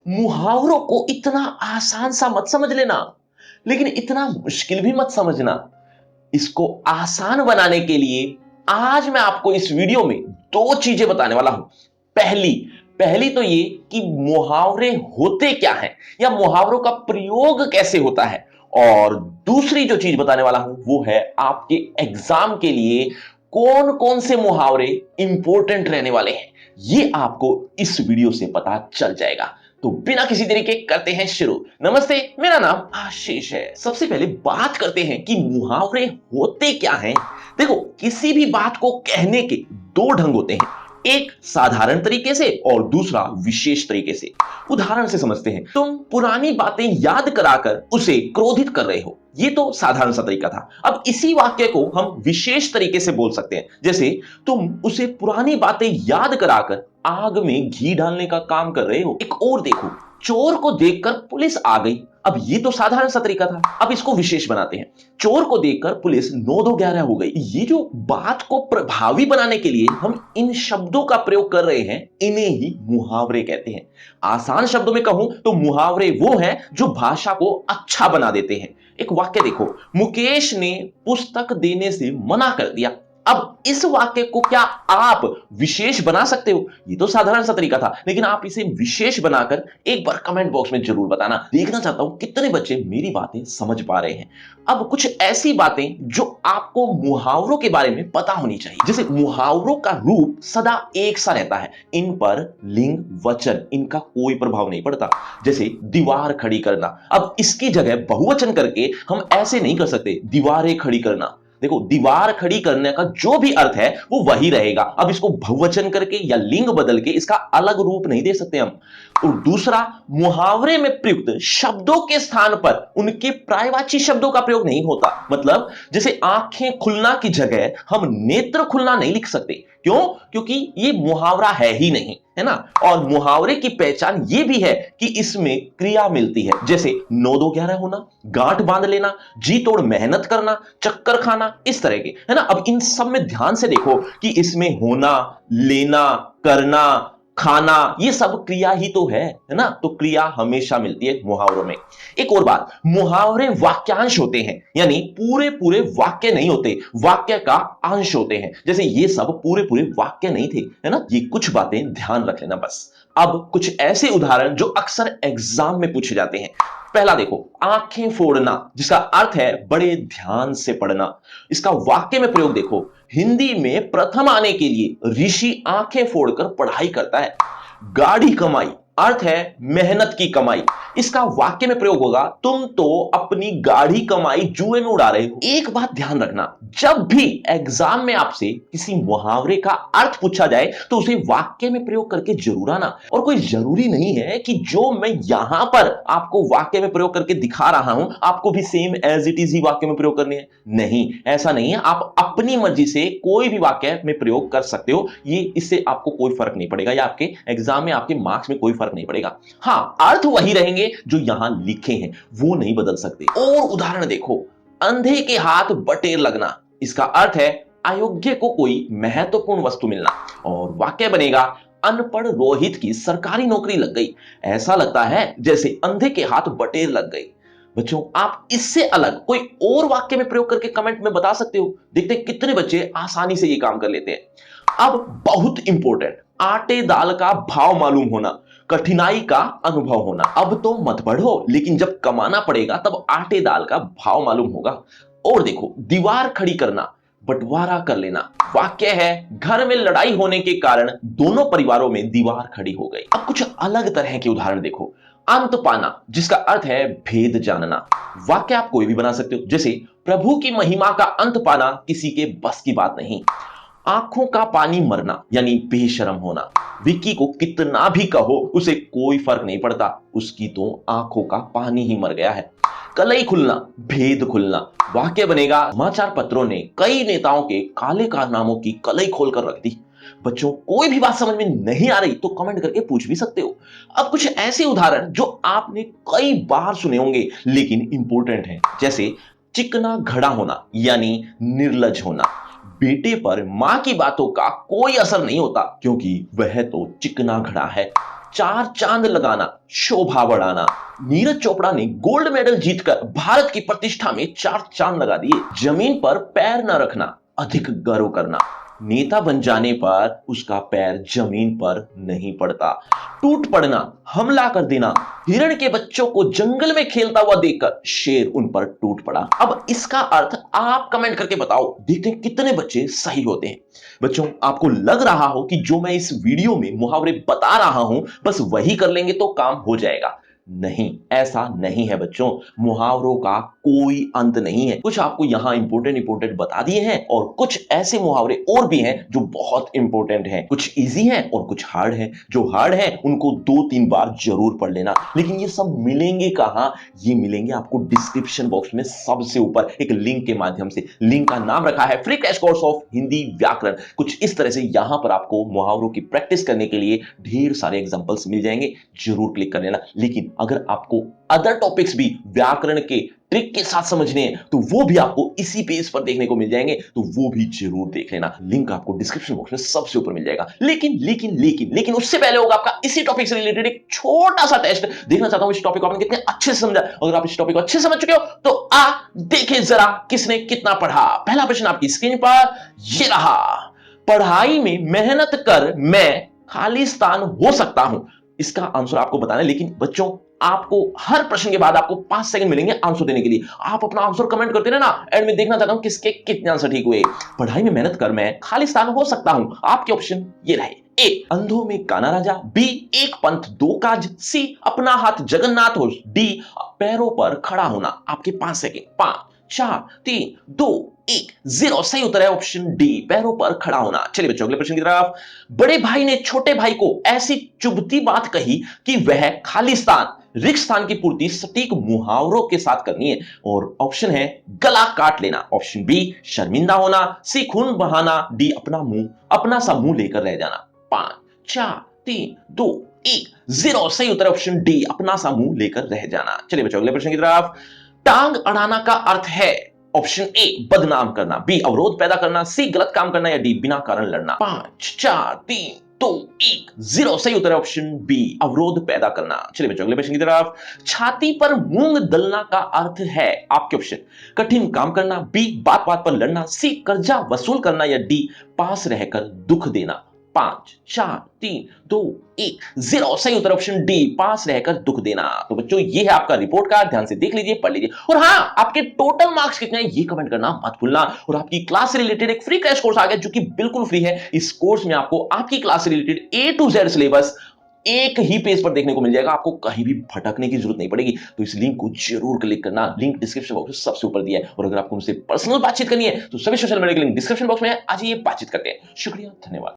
मुहावरों को इतना आसान सा मत समझ लेना, लेकिन इतना मुश्किल भी मत समझना। इसको आसान बनाने के लिए आज मैं आपको इस वीडियो में दो चीजें बताने वाला हूं। पहली पहली तो ये कि मुहावरे होते क्या हैं या मुहावरों का प्रयोग कैसे होता है, और दूसरी जो चीज बताने वाला हूं वो है आपके एग्जाम के लिए कौन कौन से मुहावरे इंपॉर्टेंट रहने वाले हैं। ये आपको इस वीडियो से पता चल जाएगा। तो बिना किसी तरीके करते हैं शुरू। नमस्ते, मेरा नाम आशीष है। सबसे पहले बात करते हैं कि मुहावरे होते क्या हैं। देखो, किसी भी बात को कहने के दो ढंग होते हैं, एक साधारण तरीके से और दूसरा विशेष तरीके से। उदाहरण से समझते हैं। तुम पुरानी बातें याद कराकर उसे क्रोधित कर रहे हो, ये तो साधारण सा तरीका था। अब इसी वाक्य को हम विशेष तरीके से बोल सकते हैं, जैसे तुम उसे पुरानी बातें याद कराकर आग में घी डालने का काम कर रहे हो। एक और देखो, चोर को देखकर पुलिस आ गई। अब ये तो साधारण सा तरीका था, अब इसको विशेष बनाते हैं। चोर को देखकर पुलिस 9-2-11 हो गई। ये जो बात को प्रभावी बनाने के लिए हम इन शब्दों का प्रयोग कर रहे हैं, इन्हें ही मुहावरे कहते हैं। आसान शब्दों में कहूं तो मुहावरे वो हैं जो भाषा को अच्छा बना देते हैं। एक वाक्य देखो, मुकेश ने पुस्तक देने से मना कर दिया। अब इस वाक्य को क्या आप विशेष बना सकते हो? ये तो साधारण सा तरीका था, लेकिन आप इसे विशेष बनाकर एक बार कमेंट बॉक्स में जरूर बताना। देखना चाहता हूं कितने बच्चे मेरी बातें समझ पा रहे हैं। अब कुछ ऐसी बातें जो आपको मुहावरों के बारे में पता होनी चाहिए। जैसे मुहावरों का रूप सदा एक सा रहता है, इन पर लिंग वचन इनका कोई प्रभाव नहीं पड़ता। जैसे दीवार खड़ी करना, अब इसकी जगह बहुवचन करके हम ऐसे नहीं कर सकते, दीवारें खड़ी करना। देखो, दीवार खड़ी करने का जो भी अर्थ है वो वही रहेगा। अब इसको बहुवचन करके या लिंग बदल के इसका अलग रूप नहीं दे सकते हम। और दूसरा, मुहावरे में प्रयुक्त शब्दों के स्थान पर उनके पर्यायवाची शब्दों का प्रयोग नहीं होता। मतलब जैसे आंखें खुलना की जगह हम नेत्र खुलना नहीं लिख सकते। क्यों? क्योंकि ये मुहावरा है ही नहीं, है ना। और मुहावरे की पहचान ये भी है कि इसमें क्रिया मिलती है, जैसे 9-2-11 होना, गांठ बांध लेना, जी तोड़ मेहनत करना, चक्कर खाना, इस तरह के, है ना। अब इन सब में ध्यान से देखो कि इसमें होना, लेना, करना, खाना, ये सब क्रिया ही तो है ना। तो क्रिया हमेशा मिलती है मुहावरों में। एक और बात, मुहावरे वाक्यांश होते हैं, यानी पूरे पूरे वाक्य नहीं होते, वाक्य का अंश होते हैं। जैसे ये सब पूरे पूरे वाक्य नहीं थे, है ना। ये कुछ बातें ध्यान रख लेना बस। अब कुछ ऐसे उदाहरण जो अक्सर एग्जाम में पूछे जाते हैं। पहला देखो, आंखें फोड़ना, जिसका अर्थ है बड़े ध्यान से पढ़ना। इसका वाक्य में प्रयोग देखो, हिंदी में प्रथम आने के लिए ऋषि आंखें फोड़कर पढ़ाई करता है। गाढ़ी कमाई, अर्थ है मेहनत की कमाई। इसका वाक्य में प्रयोग होगा, तुम तो अपनी गाढ़ी कमाई जुए में उड़ा रहे हो। एक बात ध्यान रखना, जब भी एग्जाम में आपसे किसी मुहावरे का अर्थ पूछा जाए तो उसे वाक्य में प्रयोग करके जरूर आना। और कोई जरूरी नहीं है कि जो मैं यहां पर आपको वाक्य में प्रयोग करके दिखा रहा हूं आपको भी सेम एज इट इज ही वाक्य में प्रयोग करने हैं। नहीं, ऐसा नहीं है। आप अपनी मर्जी से कोई भी वाक्य में प्रयोग कर सकते हो। ये इससे आपको कोई फर्क नहीं पड़ेगा, या आपके एग्जाम में आपके मार्क्स में कोई फर्क नहीं पड़ेगा। हां, अर्थ वही रहेंगे जो यहां लिखे हैं, वो नहीं बदल सकते। और उदाहरण देखो, अंधे के हाथ बटेर लगना, इसका अर्थ है अयोग्य को कोई महत्वपूर्ण वस्तु मिलना। और वाक्य बनेगा, अनपढ़ रोहित की सरकारी नौकरी लग गई। ऐसा लगता है जैसे अंधे के हाथ बटेर लग गई। बच्चों, आप इससे अलग कोई और वाक्य में प्रयोग करके कमेंट में बता सकते हो। देखते हैं कितने बच्चे आसानी से ये काम कर लेते हैं। अब बहुत इंपॉर्टेंट, आटे दाल का भाव मालूम होना, कठिनाई का अनुभव होना। अब तो मत पढ़ो, लेकिन जब कमाना पड़ेगा तब आटे दाल का भाव मालूम होगा। और देखो, दीवार खड़ी करना, बंटवारा कर लेना। वाक्य है, घर में लड़ाई होने के कारण दोनों परिवारों में दीवार खड़ी हो गई। अब कुछ अलग तरह के उदाहरण देखो, अंत पाना, जिसका अर्थ है भेद जानना। वाक्य आप कोई भी बना सकते हो, जैसे प्रभु की महिमा का अंत पाना किसी के बस की बात नहीं। आंखों का पानी मरना, यानी बेशरम होना। विक्की को कितना भी कहो उसे कोई फर्क नहीं पड़ता, उसकी तो आंखों का पानी ही मर गया है। कलई खुलना, भेद खुलना। वाक्य बनेगा, समाचार पत्रों ने कई नेताओं के काले कारनामों की कलई खोलकर रख दी। बच्चों, कोई भी बात समझ में नहीं आ रही तो कमेंट करके पूछ भी सकते हो। अब कुछ ऐसे उदाहरण जो आपने कई बार सुने होंगे लेकिन इंपॉर्टेंट हैं, जैसे चिकना घड़ा होना, यानी निर्लज होना। बेटे पर मां की बातों का कोई असर नहीं होता क्योंकि वह तो चिकना घड़ा है। चार चांद लगाना, शोभा बढ़ाना। नीरज चोपड़ा ने गोल्ड मेडल जीतकर भारत की प्रतिष्ठा में चार चांद लगा दिए। जमीन पर पैर न रखना, अधिक गर्व करना। नेता बन जाने पर उसका पैर जमीन पर नहीं पड़ता। टूट पड़ना, हमला कर देना। हिरण के बच्चों को जंगल में खेलता हुआ देखकर शेर उन पर टूट पड़ा। अब इसका अर्थ आप कमेंट करके बताओ, देखते हैं कितने बच्चे सही होते हैं। बच्चों, आपको लग रहा हो कि जो मैं इस वीडियो में मुहावरे बता रहा हूं बस वही कर लेंगे तो काम हो जाएगा। नहीं, ऐसा नहीं है बच्चों। मुहावरों का कोई अंत नहीं है। कुछ आपको यहां इंपॉर्टेंट बता दिए हैं और कुछ ऐसे मुहावरे और भी हैं जो बहुत इंपॉर्टेंट हैं। कुछ इजी हैं और कुछ हार्ड हैं। जो हार्ड हैं उनको 2-3 बार जरूर पढ़ लेना। लेकिन ये सब मिलेंगे कहां? ये मिलेंगे आपको डिस्क्रिप्शन बॉक्स में सबसे ऊपर एक लिंक के माध्यम से। लिंक का नाम रखा है free crash course of Hindi व्याकरण। कुछ इस तरह से यहां पर आपको मुहावरों की प्रैक्टिस करने के लिए ढेर सारे एग्जांपल्स मिल जाएंगे। जरूर क्लिक कर लेना। लेकिन अगर आपको अदर टॉपिक्स भी व्याकरण के ट्रिक के साथ समझने हैं तो वो भी आपको इसी पेज पर देखने को मिल जाएंगे, तो वो भी जरूर देख लेना। लिंक आपको डिस्क्रिप्शन बॉक्स में सबसे ऊपर मिल जाएगा। लेकिन उससे पहले होगा आपका इसी टॉपिक से रिलेटेड एक छोटा सा टेस्ट। देखना चाहता हूं इस टॉपिक को आपने कितने अच्छे से समझा। अगर आप इस टॉपिक को अच्छे से समझ चुके हो तो आ देखें जरा किसने कितना पढ़ा। पहला प्रश्न आपकी स्क्रीन पर ये रहा। पढ़ाई में मेहनत कर मैं खालिस्तान हो सकता हूं। इसका आंसर आपको बताना है। लेकिन बच्चों, आपको हर प्रश्न के बाद आपको 5 सेकंड मिलेंगे आंसर देने के लिए। आप अपना आंसर कमेंट करते रहना। एंड में देखना चाहता हूं किसके कितने आंसर ठीक हुए। पढ़ाई में मेहनत कर मैं खालिस्तान हो सकता हूं। आपके ऑप्शन ये रहे। ए, अंधों में काना राजा। बी, एक पंथ दो काज। सी, अपना हाथ जगन्नाथ हो। डी, पैरों पर खड़ा होना। आपके 5 सेकंड। 5, 4, 3, 2, 1, 0। सही उत्तर है ऑप्शन डी, पैरों पर खड़ा होना। चलिए बच्चों, अगले प्रश्न की तरफ। बड़े भाई ने छोटे भाई को ऐसी चुभती बात कही कि वह खालिस्तान रिक्त स्थान की पूर्ति सटीक मुहावरों के साथ करनी है। और ऑप्शन है गला काट लेना। ऑप्शन बी, शर्मिंदा होना। सी, खून बहाना। डी, अपना सा मुंह लेकर रह जाना। 5, 4, 3, 2, 1, 0। सही उत्तर है ऑप्शन डी, अपना सा मुंह लेकर रह जाना। चलिए बच्चों, अगले प्रश्न की तरफ। टांग अड़ाना का अर्थ है ऑप्शन ए, बदनाम करना। बी, अवरोध पैदा करना। सी, गलत काम करना। या डी, बिना कारण लड़ना। 5, 4, 3, 2, 1, 0। सही उत्तर है ऑप्शन बी, अवरोध पैदा करना। चलिए बच्चों, अगले प्रश्न की तरफ। छाती पर मूंग दलना का अर्थ है आपके ऑप्शन। कठिन काम करना। बी, बात बात पर लड़ना। सी, कर्जा वसूल करना। या डी, पास रहकर दुख देना। 5, 4, 3, 2, 1, 0। सही उत्तर ऑप्शन डी, पास रहकर दुख देना। तो बच्चों, ये है आपका रिपोर्ट कार्ड। ध्यान से देख लीजिए, पढ़ लीजिए। और हां, आपके टोटल मार्क्स कितने हैं ये कमेंट करना मत भूलना। और आपकी क्लास से रिलेटेड एक फ्री क्रैश कोर्स आ गया जो कि बिल्कुल फ्री है। इस कोर्स में आपको आपकी क्लास से related A to Z syllabus एक ही पेज पर देखने को मिल जाएगा। आपको कहीं भी भटकने की जरूरत नहीं पड़ेगी। तो इस लिंक को जरूर क्लिक करना। लिंक डिस्क्रिप्शन बॉक्स में सबसे ऊपर दिया है। और अगर आपको मुझसे पर्सनल बातचीत करनी है तो सभी सोशल मीडिया के लिंक डिस्क्रिप्शन बॉक्स में है। आज ये बातचीत करते हैं। शुक्रिया, धन्यवाद।